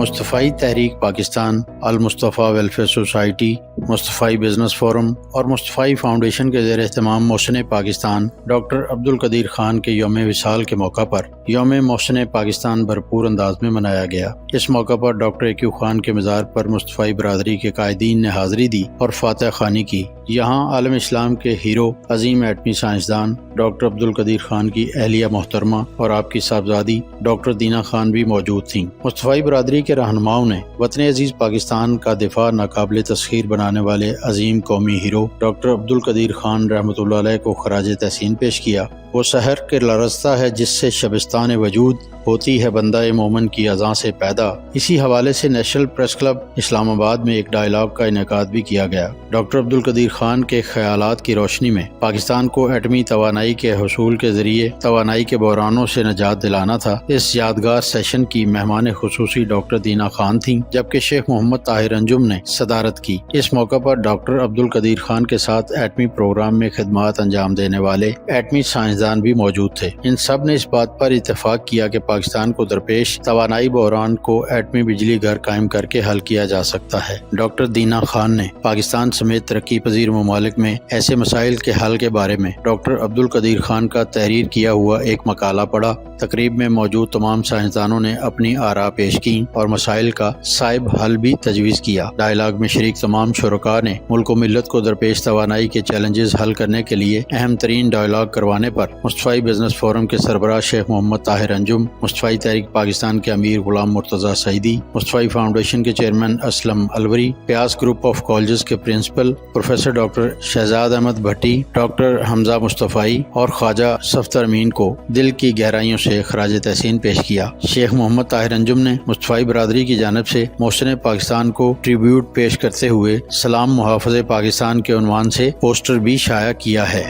مصطفی تحریک Pakistan, المصطفی welfare society, مصطفی business forum اور مصطفی foundation کے زیر اہتمام محسن پاکستان ڈاکٹر عبدالقدیر خان کے یوم وصال کے موقع پر یوم محسن پاکستان بھرپور انداز میں منایا گیا۔ اس موقع پر ڈاکٹر ایکیو خان کے مزار پر مصطفی برادری کے قائدین نے حاضری دی اور فاتح خوانی کی۔ یہاں عالم اسلام کے ہیرو، عظیم ایٹمی سائنسدان ڈاکٹر عبدالقدیر خان کی اہلیہ محترمہ اور آپ کی صاحبزادی ڈاکٹر دینا خان بھی موجود تھیں۔ مصطفی برادری کے رہنماؤں نے وطن عزیز پاکستان کا دفاع ناقابل تسخیر بنانے والے عظیم قومی ہیرو ڈاکٹر عبدالقدیر خان رحمۃ اللہ علیہ کو خراج تحسین پیش کیا۔ وہ سحر کے لرزتہ ہے جس سے شبستان وجود ہوتی ہے بندہ مومن کی اذاں سے پیدا۔ اسی حوالے سے نیشنل پریس کلب اسلام آباد میں ایک ڈائیلاگ کا انعقاد بھی کیا گیا۔ ڈاکٹر عبدالقدیر خان کے خیالات کی روشنی میں پاکستان کو ایٹمی توانائی کے حصول کے ذریعے توانائی کے بحرانوں سے نجات دلانا تھا۔ اس یادگار سیشن کی مہمان خصوصی ڈاکٹر دینا خان تھیں، جبکہ شیخ محمد طاہر انجم نے صدارت کی۔ اس موقع پر ڈاکٹر عبدالقدیر خان کے ساتھ ایٹمی پروگرام میں خدمات انجام دینے والے ایٹمی سائنسدان بھی موجود تھے۔ ان سب نے اس بات پر اتفاق کیا کہ پاکستان کو درپیش توانائی بحران کو ایٹمی بجلی گھر قائم کر کے حل کیا جا سکتا ہے۔ ڈاکٹر دینا خان نے پاکستان سمیت ترقی پذیر ممالک میں ایسے مسائل کے حل کے بارے میں ڈاکٹر عبدالقدیر خان کا تحریر کیا ہوا ایک مقالہ پڑھا۔ تقریب میں موجود تمام سائنسدانوں نے اپنی آراء پیش کی اور مسائل کا صائب حل بھی تجویز کیا۔ ڈائیلاگ میں شریک تمام شرکاء نے ملک و ملت کو درپیش توانائی کے چیلنجز حل کرنے کے لیے اہم ترین ڈائیلاگ کروانے پر مصطفی بزنس فورم کے سربراہ شیخ محمد طاہر انجم، مصطفی تحریک پاکستان کے امیر غلام مرتضیٰ سعیدی، مصطفی فاؤنڈیشن کے چیئرمین اسلم الوری، پیاس گروپ آف کالجز کے principal professor doctor Shahzad Ahmad Bhatti, doctor Hamza Mustafa اور خواجہ صفدر امین کو دل کی گہرائیوں سے خراج تحسین پیش کیا۔ شیخ محمد طاہر انجم نے مصطفی برادری کی جانب سے محسن پاکستان کو ٹریبیوٹ پیش کرتے ہوئے سلام محافظ پاکستان کے عنوان سے پوسٹر بھی شائع کیا ہے۔